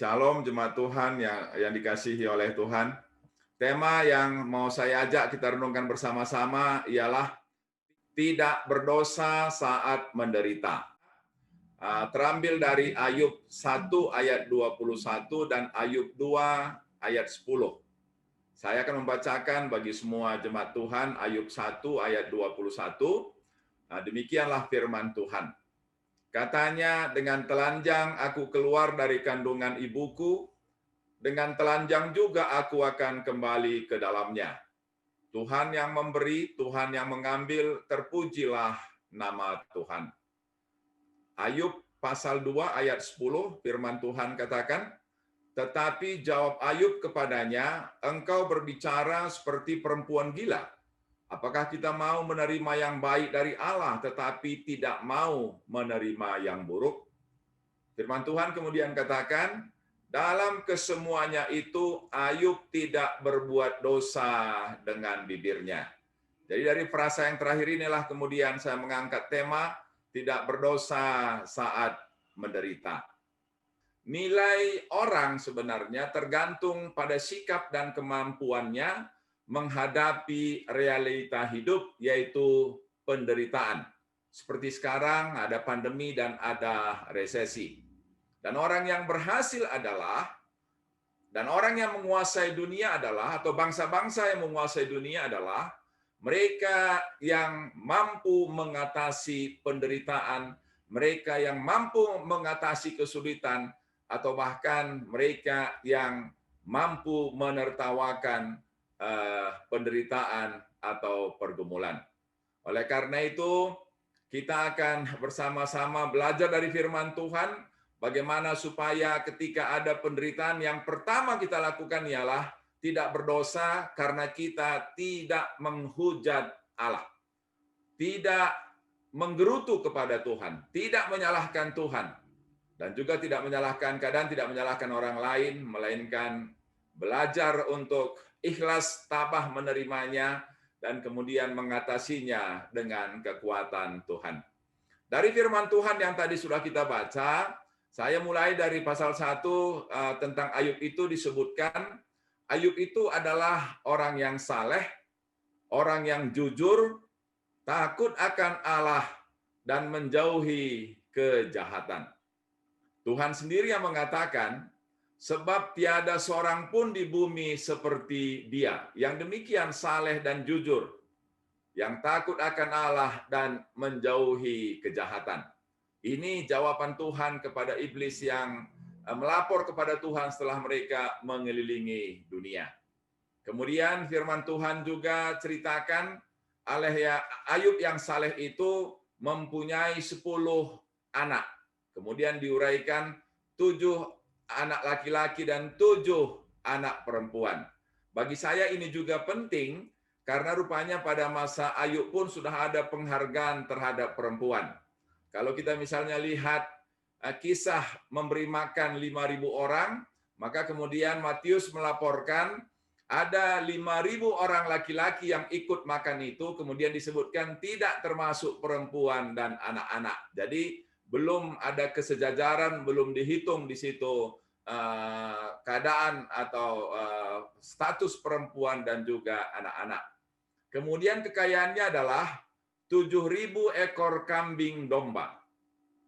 Shalom jemaat Tuhan yang dikasihi oleh Tuhan. Tema yang mau saya ajak kita renungkan bersama-sama ialah tidak berdosa saat menderita. Terambil dari Ayub 1 ayat 21 dan Ayub 2 ayat 10. Saya akan membacakan bagi semua jemaat Tuhan Ayub 1 ayat 21. Demikianlah firman Tuhan. Katanya, dengan telanjang aku keluar dari kandungan ibuku, dengan telanjang juga aku akan kembali ke dalamnya. Tuhan yang memberi, Tuhan yang mengambil, terpujilah nama Tuhan. Ayub pasal 2 ayat 10, firman Tuhan katakan, tetapi jawab Ayub kepadanya, engkau berbicara seperti perempuan gila. Apakah kita mau menerima yang baik dari Allah, tetapi tidak mau menerima yang buruk? Firman Tuhan kemudian katakan, dalam kesemuanya itu Ayub tidak berbuat dosa dengan bibirnya. Jadi dari frasa yang terakhir inilah kemudian saya mengangkat tema tidak berdosa saat menderita. Nilai orang sebenarnya tergantung pada sikap dan kemampuannya menghadapi realita hidup, yaitu penderitaan. Seperti sekarang ada pandemi dan ada resesi. Dan orang yang berhasil adalah, dan orang yang menguasai dunia adalah, atau bangsa-bangsa yang menguasai dunia adalah, mereka yang mampu mengatasi penderitaan, mereka yang mampu mengatasi kesulitan, atau bahkan mereka yang mampu menertawakan penderitaan atau pergumulan. Oleh karena itu, kita akan bersama-sama belajar dari firman Tuhan, bagaimana supaya ketika ada penderitaan, yang pertama kita lakukan ialah tidak berdosa karena kita tidak menghujat Allah. Tidak menggerutu kepada Tuhan, tidak menyalahkan Tuhan, dan juga tidak menyalahkan keadaan, tidak menyalahkan orang lain, melainkan belajar untuk ikhlas tabah menerimanya, dan kemudian mengatasinya dengan kekuatan Tuhan. Dari firman Tuhan yang tadi sudah kita baca, saya mulai dari pasal 1 tentang Ayub itu disebutkan, Ayub itu adalah orang yang saleh, orang yang jujur, takut akan Allah, dan menjauhi kejahatan. Tuhan sendiri yang mengatakan, sebab tiada seorang pun di bumi seperti dia, yang demikian saleh dan jujur, yang takut akan Allah dan menjauhi kejahatan. Ini jawaban Tuhan kepada iblis yang melapor kepada Tuhan setelah mereka mengelilingi dunia. Kemudian firman Tuhan juga ceritakan, Ayub yang saleh itu mempunyai 10 anak. Kemudian diuraikan 7 anak laki-laki dan 7 anak perempuan. Bagi saya ini juga penting, karena rupanya pada masa Ayub pun sudah ada penghargaan terhadap perempuan. Kalau kita misalnya lihat kisah memberi makan 5.000 orang, maka kemudian Matius melaporkan ada 5.000 orang laki-laki yang ikut makan itu, kemudian disebutkan tidak termasuk perempuan dan anak-anak. Jadi belum ada kesejajaran, belum dihitung di situ keadaan atau status perempuan dan juga anak-anak. Kemudian kekayaannya adalah 7.000 ekor kambing domba,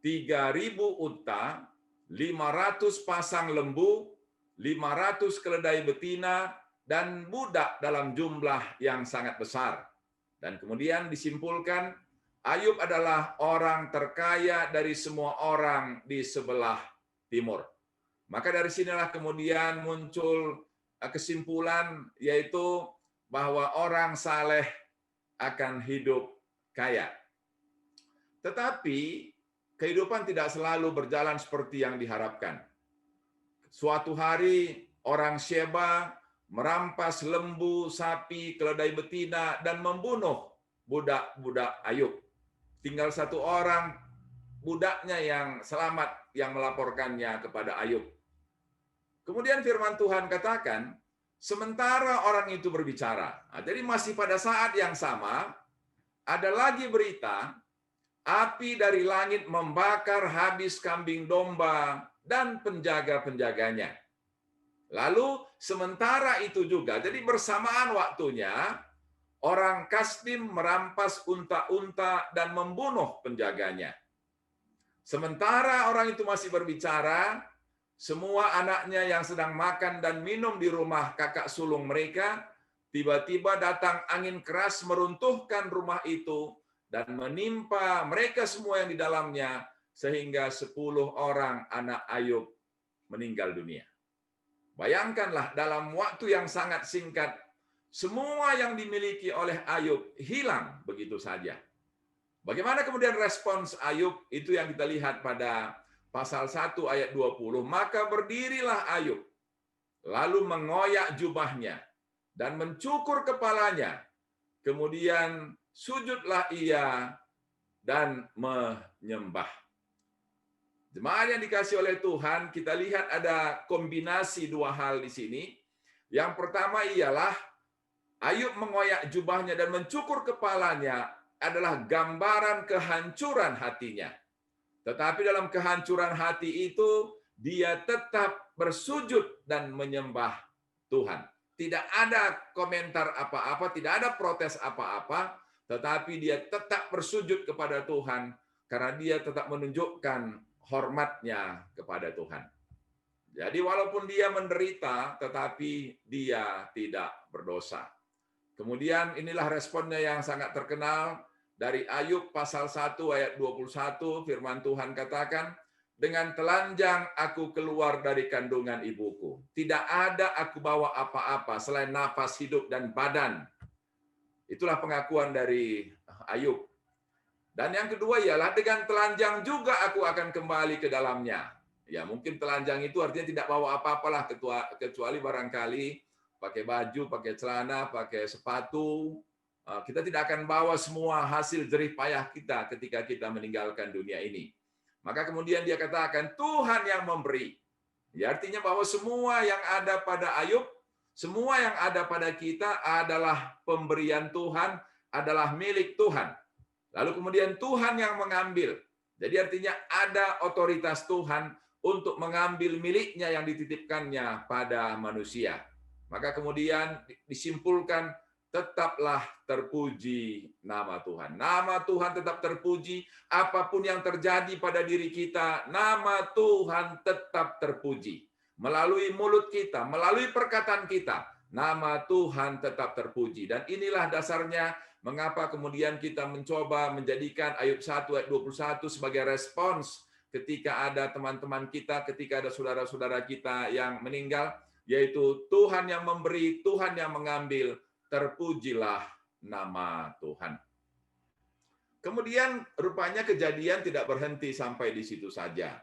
3.000 unta, 500 pasang lembu, 500 keledai betina, dan budak dalam jumlah yang sangat besar. Dan kemudian disimpulkan, Ayub adalah orang terkaya dari semua orang di sebelah timur. Maka dari sinilah kemudian muncul kesimpulan, yaitu bahwa orang saleh akan hidup kaya. Tetapi kehidupan tidak selalu berjalan seperti yang diharapkan. Suatu hari orang Sheba merampas lembu, sapi, keledai betina, dan membunuh budak-budak Ayub. Tinggal satu orang budaknya yang selamat yang melaporkannya kepada Ayub. Kemudian firman Tuhan katakan, sementara orang itu berbicara, jadi masih pada saat yang sama, ada lagi berita, api dari langit membakar habis kambing domba dan penjaga-penjaganya. Lalu sementara itu juga, jadi bersamaan waktunya, orang Kasdim merampas unta-unta dan membunuh penjaganya. Sementara orang itu masih berbicara, semua anaknya yang sedang makan dan minum di rumah kakak sulung mereka, tiba-tiba datang angin keras meruntuhkan rumah itu dan menimpa mereka semua yang di dalamnya, sehingga 10 orang anak Ayub meninggal dunia. Bayangkanlah dalam waktu yang sangat singkat, semua yang dimiliki oleh Ayub hilang begitu saja. Bagaimana kemudian respons Ayub? Itu yang kita lihat pada pasal 1 ayat 20. Maka berdirilah Ayub, lalu mengoyak jubahnya dan mencukur kepalanya. Kemudian sujudlah ia dan menyembah. Jemaat yang dikasih oleh Tuhan, kita lihat ada kombinasi dua hal di sini. Yang pertama ialah Ayub mengoyak jubahnya dan mencukur kepalanya adalah gambaran kehancuran hatinya. Tetapi dalam kehancuran hati itu, dia tetap bersujud dan menyembah Tuhan. Tidak ada komentar apa-apa, tidak ada protes apa-apa, tetapi dia tetap bersujud kepada Tuhan karena dia tetap menunjukkan hormatnya kepada Tuhan. Jadi walaupun dia menderita, tetapi dia tidak berdosa. Kemudian inilah responnya yang sangat terkenal dari Ayub pasal 1 ayat 21, firman Tuhan katakan, dengan telanjang aku keluar dari kandungan ibuku. Tidak ada aku bawa apa-apa selain nafas hidup dan badan. Itulah pengakuan dari Ayub. Dan yang kedua ialah dengan telanjang juga aku akan kembali ke dalamnya. Ya, mungkin telanjang itu artinya tidak bawa apa-apalah kecuali barangkali pakai baju, pakai celana, pakai sepatu. Kita tidak akan bawa semua hasil jerih payah kita ketika kita meninggalkan dunia ini. Maka kemudian dia katakan Tuhan yang memberi. Ya, artinya bahwa semua yang ada pada Ayub, semua yang ada pada kita adalah pemberian Tuhan, adalah milik Tuhan. Lalu kemudian Tuhan yang mengambil. Jadi artinya ada otoritas Tuhan untuk mengambil miliknya yang dititipkannya pada manusia. Maka kemudian disimpulkan, tetaplah terpuji nama Tuhan. Nama Tuhan tetap terpuji, apapun yang terjadi pada diri kita, nama Tuhan tetap terpuji. Melalui mulut kita, melalui perkataan kita, nama Tuhan tetap terpuji. Dan inilah dasarnya mengapa kemudian kita mencoba menjadikan Ayub 1 ayat 21 sebagai respons ketika ada teman-teman kita, ketika ada saudara-saudara kita yang meninggal, yaitu Tuhan yang memberi, Tuhan yang mengambil, terpujilah nama Tuhan. Kemudian rupanya kejadian tidak berhenti sampai di situ saja.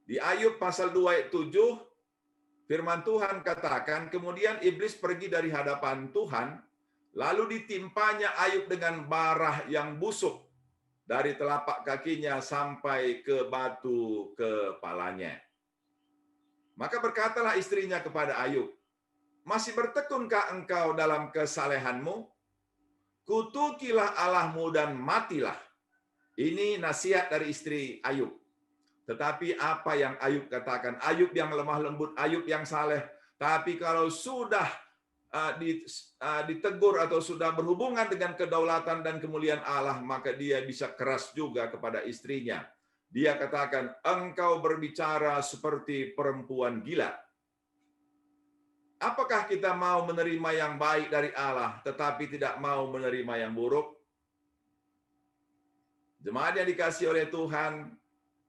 Di Ayub pasal 2 ayat 7, firman Tuhan katakan, kemudian iblis pergi dari hadapan Tuhan, lalu ditimpanya Ayub dengan bara yang busuk dari telapak kakinya sampai ke batu kepalanya. Maka berkatalah istrinya kepada Ayub, masih bertekunkah engkau dalam kesalehanmu? Kutukilah Allahmu dan matilah. Ini nasihat dari istri Ayub. Tetapi apa yang Ayub katakan? Ayub yang lemah lembut, Ayub yang saleh. Tapi kalau sudah ditegur atau sudah berhubungan dengan kedaulatan dan kemuliaan Allah, maka dia bisa keras juga kepada istrinya. Dia katakan, engkau berbicara seperti perempuan gila. Apakah kita mau menerima yang baik dari Allah, tetapi tidak mau menerima yang buruk? Jemaat yang dikasihi oleh Tuhan,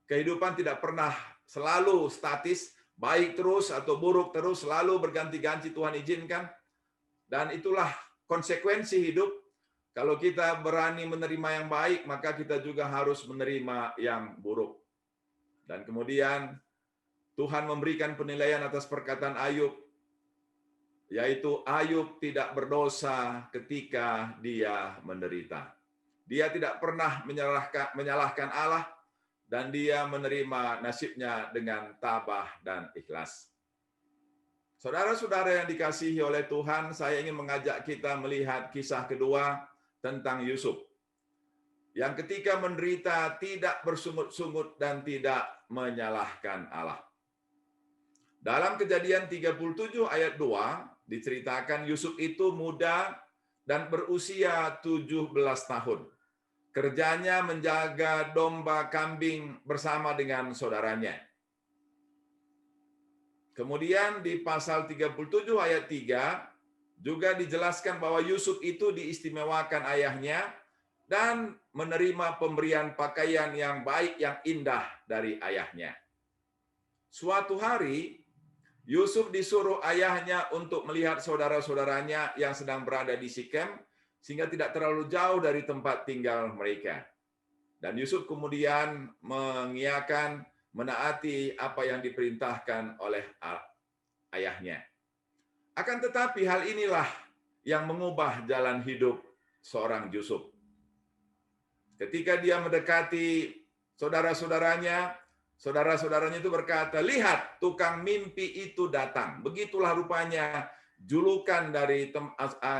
kehidupan tidak pernah selalu statis, baik terus atau buruk terus, selalu berganti-ganti Tuhan izinkan. Dan itulah konsekuensi hidup. Kalau kita berani menerima yang baik, maka kita juga harus menerima yang buruk. Dan kemudian Tuhan memberikan penilaian atas perkataan Ayub, yaitu Ayub tidak berdosa ketika dia menderita. Dia tidak pernah menyalahkan Allah, dan dia menerima nasibnya dengan tabah dan ikhlas. Saudara-saudara yang dikasihi oleh Tuhan, saya ingin mengajak kita melihat kisah kedua tentang Yusuf. yang ketika menderita tidak bersungut-sungut dan tidak menyalahkan Allah. Dalam Kejadian 37 ayat 2 diceritakan Yusuf itu muda dan berusia 17 tahun. Kerjanya menjaga domba kambing bersama dengan saudaranya. Kemudian di pasal 37 ayat 3 juga dijelaskan bahwa Yusuf itu diistimewakan ayahnya dan menerima pemberian pakaian yang baik yang indah dari ayahnya. Suatu hari Yusuf disuruh ayahnya untuk melihat saudara-saudaranya yang sedang berada di Sikem, sehingga tidak terlalu jauh dari tempat tinggal mereka. Dan Yusuf kemudian mengiyakan, menaati apa yang diperintahkan oleh ayahnya. Akan tetapi hal inilah yang mengubah jalan hidup seorang Yusuf. Ketika dia mendekati saudara-saudaranya itu berkata, "Lihat, tukang mimpi itu datang." Begitulah rupanya julukan dari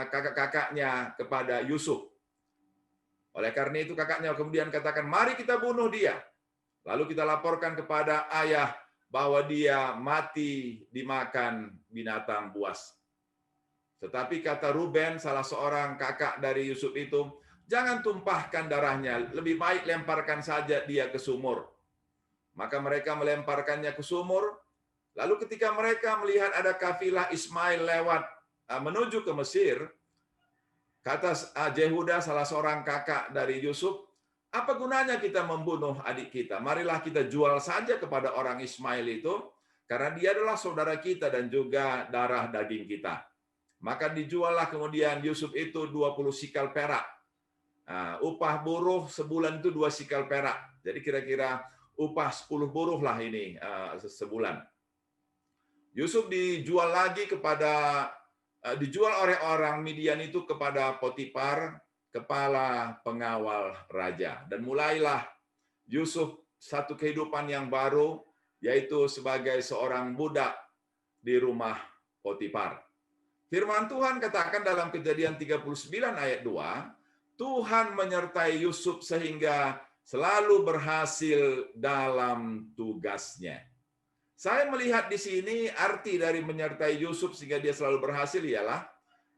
kakak-kakaknya kepada Yusuf. Oleh karena itu kakaknya kemudian katakan, "Mari kita bunuh dia. Lalu kita laporkan kepada ayah bahwa dia mati dimakan binatang buas." Tetapi kata Ruben, salah seorang kakak dari Yusuf itu, "Jangan tumpahkan darahnya, lebih baik lemparkan saja dia ke sumur." Maka mereka melemparkannya ke sumur. Lalu ketika mereka melihat ada kafilah Ismail lewat menuju ke Mesir, kata Jehuda, salah seorang kakak dari Yusuf, "Apa gunanya kita membunuh adik kita? Marilah kita jual saja kepada orang Ismail itu, karena dia adalah saudara kita dan juga darah daging kita." Maka dijuallah kemudian Yusuf itu 20 sikal perak. Upah buruh sebulan itu 2 sikal perak. Jadi kira-kira upah 10 buruh lah ini sebulan. Yusuf dijual lagi dijual oleh orang Midian itu kepada Potifar, kepala pengawal raja. Dan mulailah Yusuf satu kehidupan yang baru, yaitu sebagai seorang budak di rumah Potifar. Firman Tuhan katakan dalam Kejadian 39 ayat 2, Tuhan menyertai Yusuf sehingga selalu berhasil dalam tugasnya. Saya melihat di sini arti dari menyertai Yusuf sehingga dia selalu berhasil ialah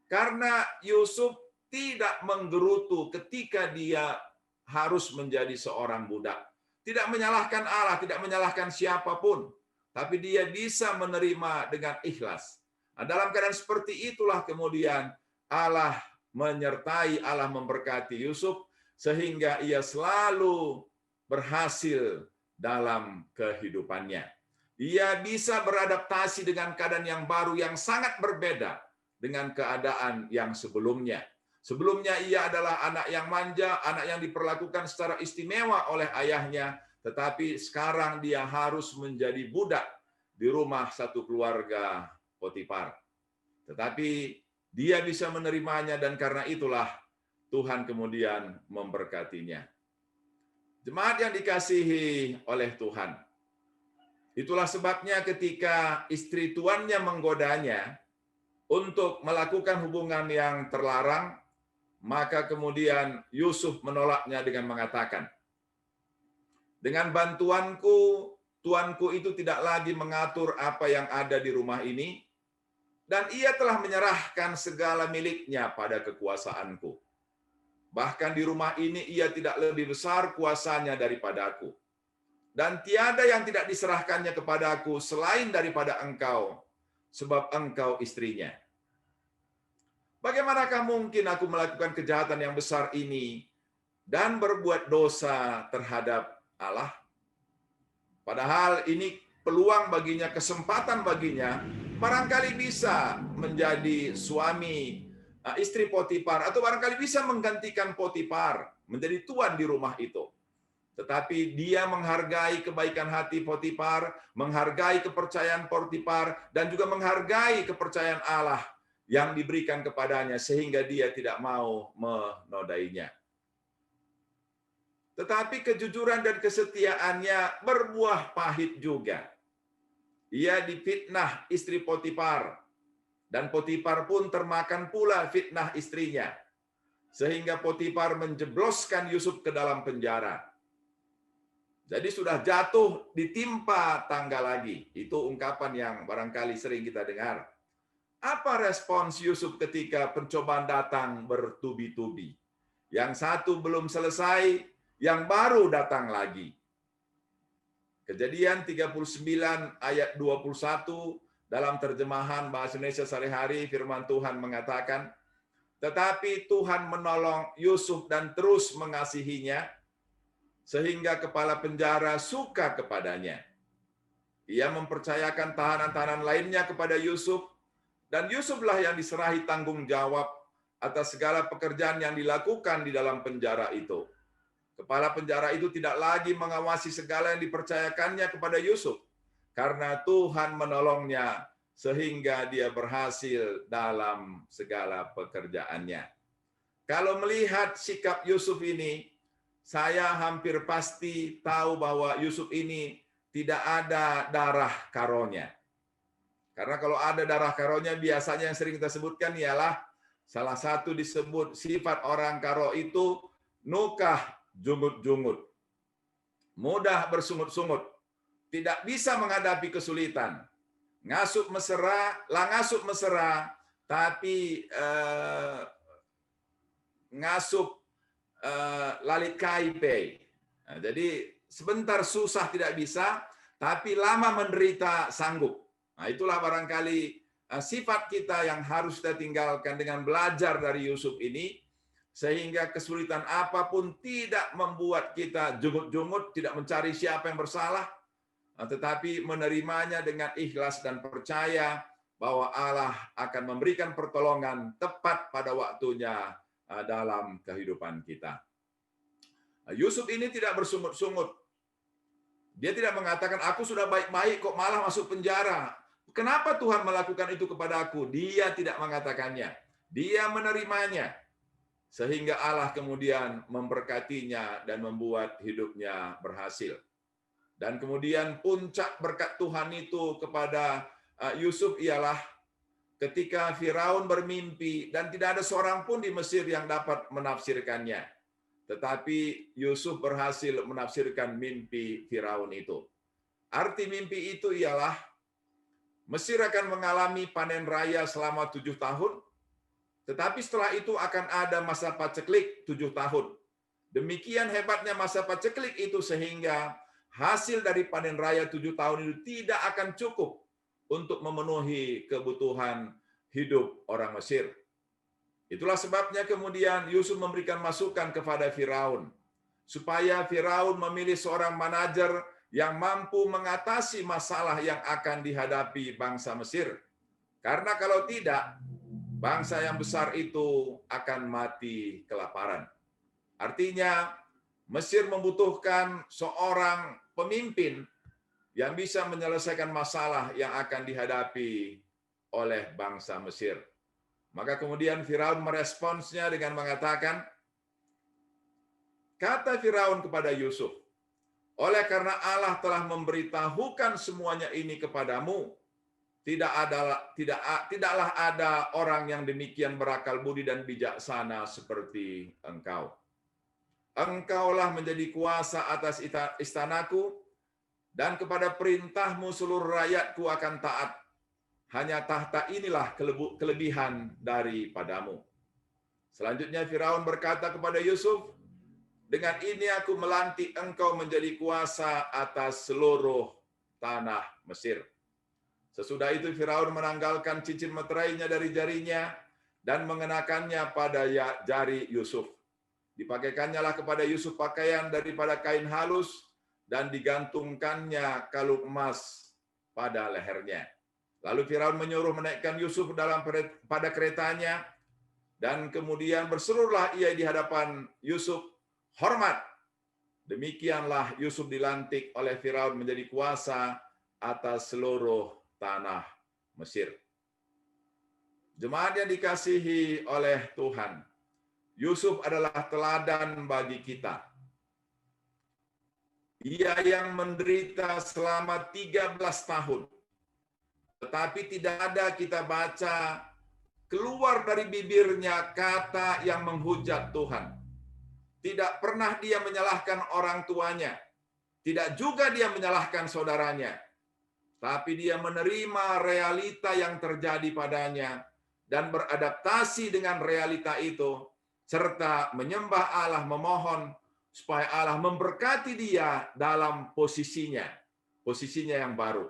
karena Yusuf tidak menggerutu ketika dia harus menjadi seorang budak. Tidak menyalahkan Allah, tidak menyalahkan siapapun, tapi dia bisa menerima dengan ikhlas. Nah, dalam keadaan seperti itulah kemudian Allah menyertai, Allah memberkati Yusuf sehingga ia selalu berhasil dalam kehidupannya. Ia bisa beradaptasi dengan keadaan yang baru yang sangat berbeda dengan keadaan yang sebelumnya. Sebelumnya ia adalah anak yang manja, anak yang diperlakukan secara istimewa oleh ayahnya, tetapi sekarang dia harus menjadi budak di rumah satu keluarga Potifar. Tetapi dia bisa menerimanya dan karena itulah Tuhan kemudian memberkatinya. Jemaat yang dikasihi oleh Tuhan, itulah sebabnya ketika istri tuannya menggodanya untuk melakukan hubungan yang terlarang, maka kemudian Yusuf menolaknya dengan mengatakan, "Dengan bantuanku, tuanku itu tidak lagi mengatur apa yang ada di rumah ini, dan ia telah menyerahkan segala miliknya pada kekuasaanku. Bahkan di rumah ini ia tidak lebih besar kuasanya daripada aku. Dan tiada yang tidak diserahkannya kepada aku selain daripada engkau, sebab engkau istrinya. Bagaimanakah mungkin aku melakukan kejahatan yang besar ini dan berbuat dosa terhadap Allah? Padahal ini peluang baginya, kesempatan baginya, barangkali bisa menjadi suami istri Potifar, atau barangkali bisa menggantikan Potifar, menjadi tuan di rumah itu. Tetapi dia menghargai kebaikan hati Potifar, menghargai kepercayaan Potifar, dan juga menghargai kepercayaan Allah yang diberikan kepadanya, sehingga dia tidak mau menodainya. Tetapi kejujuran dan kesetiaannya berbuah pahit juga. Ia difitnah istri Potifar, dan Potifar pun termakan pula fitnah istrinya. sehingga Potifar menjebloskan Yusuf ke dalam penjara. Jadi sudah jatuh, ditimpa tangga lagi. Itu ungkapan yang barangkali sering kita dengar. Apa respons Yusuf ketika pencobaan datang bertubi-tubi? Yang satu belum selesai, yang baru datang lagi. Kejadian 39 ayat 21 dalam terjemahan bahasa Indonesia sehari-hari, firman Tuhan mengatakan, tetapi Tuhan menolong Yusuf dan terus mengasihinya, sehingga kepala penjara suka kepadanya. Ia mempercayakan tahanan-tahanan lainnya kepada Yusuf, dan Yusuflah yang diserahi tanggung jawab atas segala pekerjaan yang dilakukan di dalam penjara itu. Kepala penjara itu tidak lagi mengawasi segala yang dipercayakannya kepada Yusuf, karena Tuhan menolongnya sehingga dia berhasil dalam segala pekerjaannya. Kalau melihat sikap Yusuf ini, saya hampir pasti tahu bahwa Yusuf ini tidak ada darah karonya. Karena kalau ada darah karonya, biasanya yang sering kita sebutkan ialah salah satu disebut sifat orang karo itu nukah jungut-jungut, mudah bersungut-sungut, tidak bisa menghadapi kesulitan, ngasup mesra, tapi ngasup lalit kaipe. Nah, jadi sebentar susah tidak bisa, tapi lama menderita sanggup. Nah, itulah barangkali sifat kita yang harus kita tinggalkan dengan belajar dari Yusuf ini, sehingga kesulitan apapun tidak membuat kita jungut-jungut, tidak mencari siapa yang bersalah, tetapi menerimanya dengan ikhlas dan percaya bahwa Allah akan memberikan pertolongan tepat pada waktunya dalam kehidupan kita. Yusuf ini tidak bersungut-sungut. Dia tidak mengatakan, aku sudah baik-baik kok malah masuk penjara. Kenapa Tuhan melakukan itu kepada aku? Dia tidak mengatakannya. Dia menerimanya. Sehingga Allah kemudian memberkatinya dan membuat hidupnya berhasil. Dan kemudian puncak berkat Tuhan itu kepada Yusuf ialah ketika Firaun bermimpi dan tidak ada seorang pun di Mesir yang dapat menafsirkannya. Tetapi Yusuf berhasil menafsirkan mimpi Firaun itu. Arti mimpi itu ialah Mesir akan mengalami panen raya selama 7 tahun, tetapi setelah itu akan ada masa paceklik 7 tahun. Demikian hebatnya masa paceklik itu sehingga hasil dari panen raya 7 tahun itu tidak akan cukup untuk memenuhi kebutuhan hidup orang Mesir. Itulah sebabnya kemudian Yusuf memberikan masukan kepada Firaun, supaya Firaun memilih seorang manajer yang mampu mengatasi masalah yang akan dihadapi bangsa Mesir. Karena kalau tidak, bangsa yang besar itu akan mati kelaparan. Artinya, Mesir membutuhkan seorang pemimpin yang bisa menyelesaikan masalah yang akan dihadapi oleh bangsa Mesir. Maka kemudian Firaun meresponsnya dengan mengatakan, kata Firaun kepada Yusuf, oleh karena Allah telah memberitahukan semuanya ini kepadamu, tidaklah ada orang yang demikian berakal budi dan bijaksana seperti engkau. Engkaulah menjadi kuasa atas istanaku, dan kepada perintahmu seluruh rakyatku akan taat. Hanya tahta inilah kelebihan daripadamu. Selanjutnya Firaun berkata kepada Yusuf, dengan ini aku melantik engkau menjadi kuasa atas seluruh tanah Mesir. Sesudah itu Firaun menanggalkan cincin meterainya dari jarinya dan mengenakannya pada jari Yusuf. Dipakaikannya lah kepada Yusuf pakaian daripada kain halus dan digantungkannya kalung emas pada lehernya. Lalu Firaun menyuruh menaikkan Yusuf pada keretanya, dan kemudian berserulah ia di hadapan Yusuf, hormat. Demikianlah Yusuf dilantik oleh Firaun menjadi kuasa atas seluruh tanah Mesir. Jemaat yang dikasihi oleh Tuhan, Yusuf adalah teladan bagi kita. Ia yang menderita selama 13 tahun. Tetapi tidak ada kita baca keluar dari bibirnya kata yang menghujat Tuhan. Tidak pernah dia menyalahkan orang tuanya. Tidak juga dia menyalahkan saudaranya. Tapi dia menerima realita yang terjadi padanya dan beradaptasi dengan realita itu, serta menyembah Allah, memohon supaya Allah memberkati dia dalam posisinya yang baru.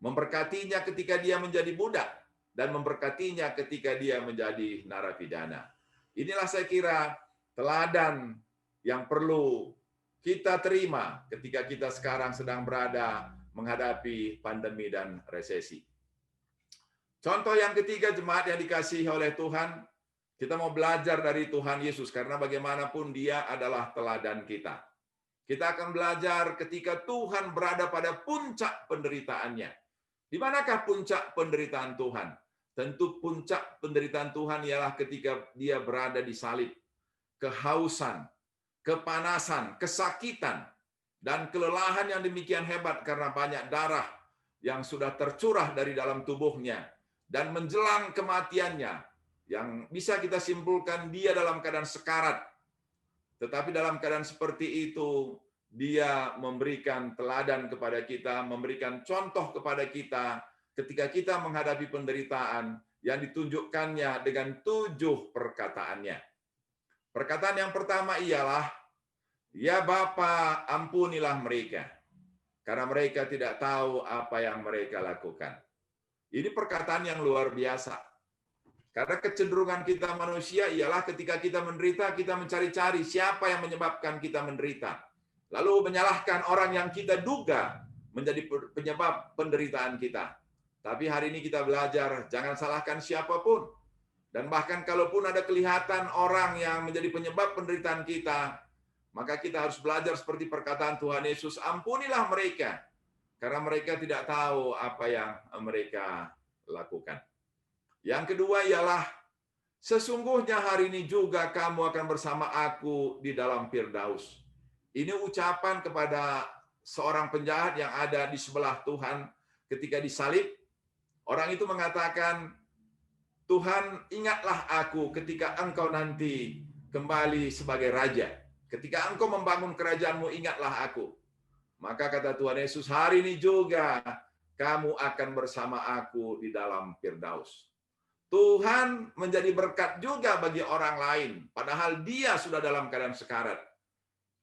Memberkatinya ketika dia menjadi budak, dan memberkatinya ketika dia menjadi narapidana. Inilah saya kira teladan yang perlu kita terima ketika kita sekarang sedang berada menghadapi pandemi dan resesi. Contoh yang ketiga, jemaat yang dikasihi oleh Tuhan, kita mau belajar dari Tuhan Yesus karena bagaimanapun dia adalah teladan kita. Kita akan belajar ketika Tuhan berada pada puncak penderitaannya. Di manakah puncak penderitaan Tuhan? Tentu puncak penderitaan Tuhan ialah ketika dia berada di salib. Kehausan, kepanasan, kesakitan, dan kelelahan yang demikian hebat karena banyak darah yang sudah tercurah dari dalam tubuhnya. Dan menjelang kematiannya, yang bisa kita simpulkan dia dalam keadaan sekarat. Tetapi dalam keadaan seperti itu, dia memberikan teladan kepada kita, memberikan contoh kepada kita, ketika kita menghadapi penderitaan yang ditunjukkannya dengan 7 perkataannya. Perkataan yang pertama ialah, "Ya Bapa, ampunilah mereka, karena mereka tidak tahu apa yang mereka lakukan." Ini perkataan yang luar biasa. Karena kecenderungan kita manusia ialah ketika kita menderita, kita mencari-cari siapa yang menyebabkan kita menderita. Lalu menyalahkan orang yang kita duga menjadi penyebab penderitaan kita. Tapi hari ini kita belajar, jangan salahkan siapapun. Dan bahkan kalaupun ada kelihatan orang yang menjadi penyebab penderitaan kita, maka kita harus belajar seperti perkataan Tuhan Yesus, ampunilah mereka, karena mereka tidak tahu apa yang mereka lakukan. Yang kedua ialah, sesungguhnya hari ini juga kamu akan bersama aku di dalam Firdaus. Ini ucapan kepada seorang penjahat yang ada di sebelah Tuhan ketika disalib. Orang itu mengatakan, Tuhan, ingatlah aku ketika engkau nanti kembali sebagai raja. Ketika engkau membangun kerajaanmu, ingatlah aku. Maka kata Tuhan Yesus, hari ini juga kamu akan bersama aku di dalam Firdaus. Tuhan menjadi berkat juga bagi orang lain, padahal dia sudah dalam keadaan sekarat.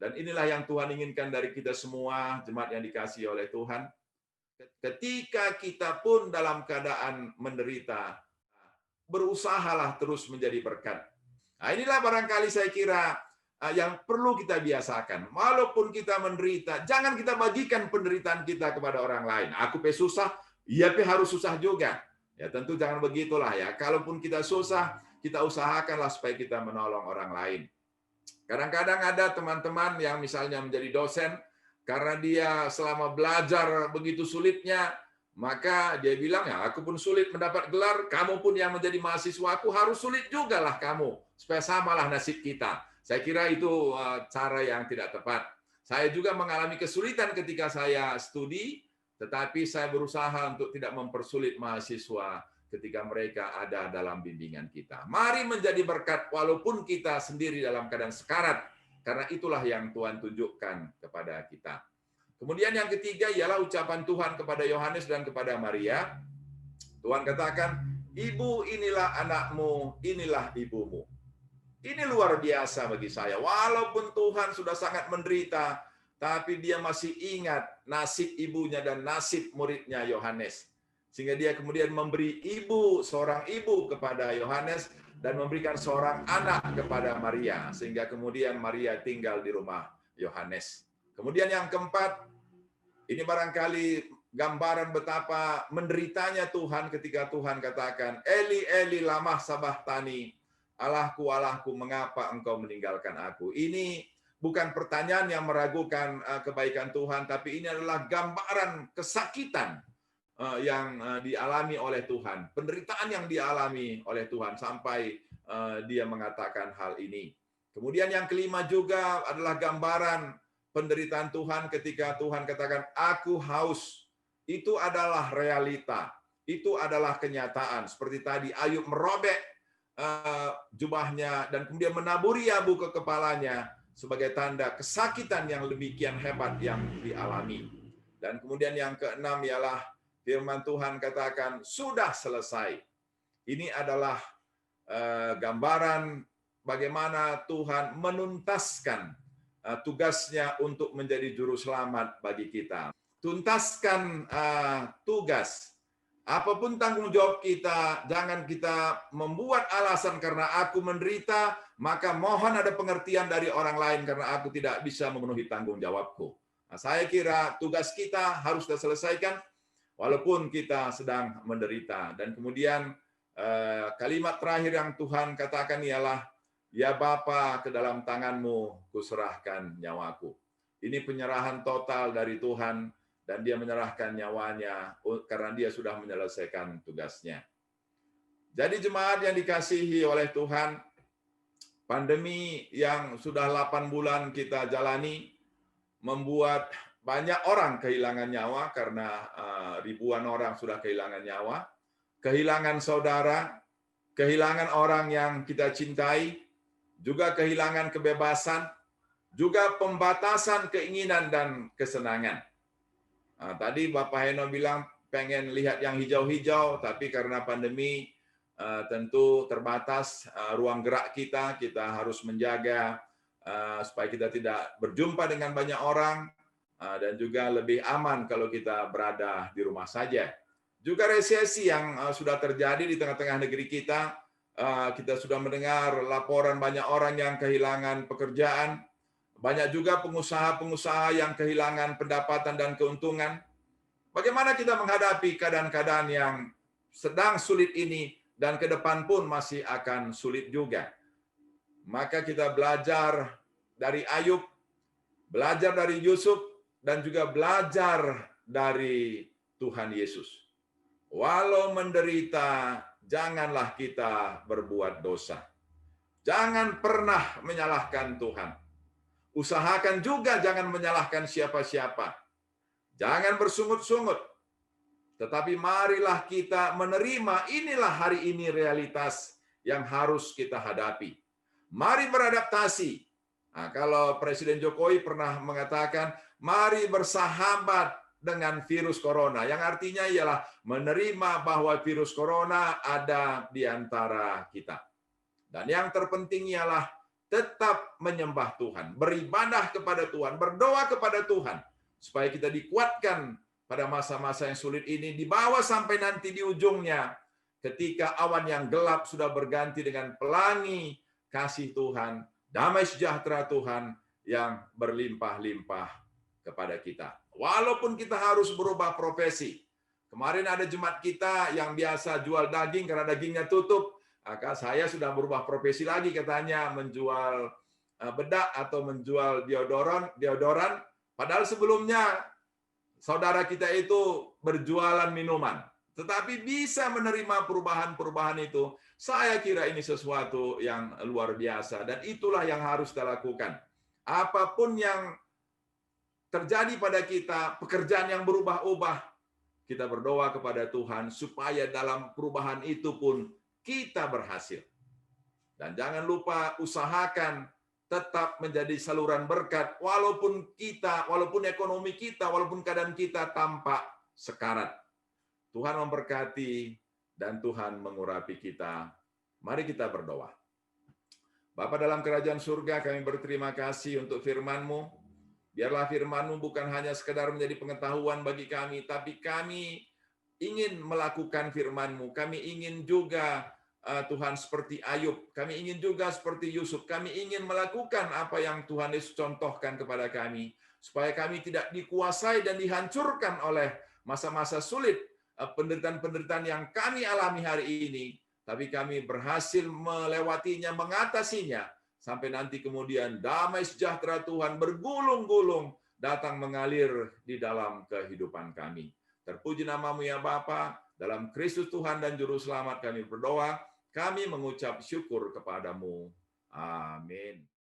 Dan inilah yang Tuhan inginkan dari kita semua, jemaat yang dikasihi oleh Tuhan. Ketika kita pun dalam keadaan menderita, berusahalah terus menjadi berkat. Nah, inilah barangkali saya kira yang perlu kita biasakan. Walaupun kita menderita, jangan kita bagikan penderitaan kita kepada orang lain. Aku susah, iya harus susah juga. Ya tentu jangan begitulah ya. Kalaupun kita susah, kita usahakanlah supaya kita menolong orang lain. Kadang-kadang ada teman-teman yang misalnya menjadi dosen, karena dia selama belajar begitu sulitnya, maka dia bilang, ya aku pun sulit mendapat gelar, kamu pun yang menjadi mahasiswa aku harus sulit juga lah kamu, supaya samalah nasib kita. Saya kira itu cara yang tidak tepat. Saya juga mengalami kesulitan ketika saya studi, tetapi saya berusaha untuk tidak mempersulit mahasiswa ketika mereka ada dalam bimbingan kita. Mari menjadi berkat walaupun kita sendiri dalam keadaan sekarat, karena itulah yang Tuhan tunjukkan kepada kita. Kemudian yang ketiga ialah ucapan Tuhan kepada Yohanes dan kepada Maria. Tuhan katakan, ibu inilah anakmu, inilah ibumu. Ini luar biasa bagi saya. Walaupun Tuhan sudah sangat menderita, tapi dia masih ingat nasib ibunya dan nasib muridnya Yohanes. Sehingga dia kemudian memberi seorang ibu kepada Yohanes, dan memberikan seorang anak kepada Maria, sehingga kemudian Maria tinggal di rumah Yohanes. Kemudian yang keempat, ini barangkali gambaran betapa menderitanya Tuhan ketika Tuhan katakan, Eli, Eli, lama sabachthani, Allahku, Allahku, mengapa engkau meninggalkan aku? Ini bukan pertanyaan yang meragukan kebaikan Tuhan, tapi ini adalah gambaran kesakitan yang dialami oleh Tuhan, penderitaan yang dialami oleh Tuhan sampai dia mengatakan hal ini. Kemudian yang kelima juga adalah gambaran penderitaan Tuhan ketika Tuhan katakan, aku haus. Itu adalah realita, itu adalah kenyataan. Seperti tadi Ayub merobek jubahnya dan kemudian menaburi abu ke kepalanya sebagai tanda kesakitan yang demikian hebat yang dialami. Dan kemudian yang keenam ialah firman Tuhan katakan, sudah selesai. Ini adalah gambaran bagaimana Tuhan menuntaskan tugasnya untuk menjadi juru selamat bagi kita. Tuntaskan tugas. Apapun tanggung jawab kita, jangan kita membuat alasan karena aku menderita, maka mohon ada pengertian dari orang lain karena aku tidak bisa memenuhi tanggung jawabku. Nah, saya kira tugas kita harus diselesaikan walaupun kita sedang menderita. Dan kemudian kalimat terakhir yang Tuhan katakan ialah, ya Bapa, ke dalam tanganmu kuserahkan nyawaku. Ini penyerahan total dari Tuhan, dan dia menyerahkan nyawanya karena dia sudah menyelesaikan tugasnya. Jadi jemaat yang dikasihi oleh Tuhan, pandemi yang sudah 8 bulan kita jalani membuat banyak orang kehilangan nyawa karena ribuan orang sudah kehilangan nyawa, kehilangan saudara, kehilangan orang yang kita cintai, juga kehilangan kebebasan, juga pembatasan keinginan dan kesenangan. Tadi Bapak Heno bilang pengen lihat yang hijau-hijau, tapi karena pandemi tentu terbatas ruang gerak kita harus menjaga supaya kita tidak berjumpa dengan banyak orang dan juga lebih aman kalau kita berada di rumah saja. Juga resesi yang sudah terjadi di tengah-tengah negeri kita sudah mendengar laporan banyak orang yang kehilangan pekerjaan, banyak juga pengusaha-pengusaha yang kehilangan pendapatan dan keuntungan. Bagaimana kita menghadapi keadaan-keadaan yang sedang sulit ini dan ke depan pun masih akan sulit juga. Maka kita belajar dari Ayub, belajar dari Yusuf, dan juga belajar dari Tuhan Yesus. Walau menderita, janganlah kita berbuat dosa. Jangan pernah menyalahkan Tuhan. Usahakan juga jangan menyalahkan siapa-siapa. Jangan bersungut-sungut. Tetapi marilah kita menerima, inilah hari ini realitas yang harus kita hadapi. Mari beradaptasi. Nah, kalau Presiden Jokowi pernah mengatakan, mari bersahabat dengan virus corona. Yang artinya ialah menerima bahwa virus corona ada di antara kita. Dan yang terpenting ialah tetap menyembah Tuhan, beribadah kepada Tuhan, berdoa kepada Tuhan, supaya kita dikuatkan pada masa-masa yang sulit ini, dibawa sampai nanti di ujungnya, ketika awan yang gelap sudah berganti dengan pelangi kasih Tuhan, damai sejahtera Tuhan yang berlimpah-limpah kepada kita. Walaupun kita harus berubah profesi. Kemarin ada jemaat kita yang biasa jual daging karena dagingnya tutup, maka saya sudah berubah profesi lagi, katanya menjual bedak atau menjual deodoran. Padahal sebelumnya saudara kita itu berjualan minuman. Tetapi bisa menerima perubahan-perubahan itu. Saya kira ini sesuatu yang luar biasa. Dan itulah yang harus kita lakukan. Apapun yang terjadi pada kita, pekerjaan yang berubah-ubah, kita berdoa kepada Tuhan supaya dalam perubahan itu pun kita berhasil. Dan jangan lupa usahakan tetap menjadi saluran berkat walaupun ekonomi kita, walaupun keadaan kita tampak sekarat. Tuhan memberkati dan Tuhan mengurapi kita. Mari kita berdoa. Bapa dalam kerajaan surga, kami berterima kasih untuk firman-Mu. Biarlah firman-Mu bukan hanya sekedar menjadi pengetahuan bagi kami, tapi kami ingin melakukan firman-Mu. Kami ingin juga Tuhan seperti Ayub, kami ingin juga seperti Yusuf, kami ingin melakukan apa yang Tuhan Yesus contohkan kepada kami, supaya kami tidak dikuasai dan dihancurkan oleh masa-masa sulit, penderitaan-penderitaan yang kami alami hari ini, tapi kami berhasil melewatinya, mengatasinya, sampai nanti kemudian damai sejahtera Tuhan bergulung-gulung datang mengalir di dalam kehidupan kami. Terpuji nama-Mu ya Bapa, dalam Kristus Tuhan dan Juru Selamat kami berdoa, kami mengucap syukur kepadamu. Amin.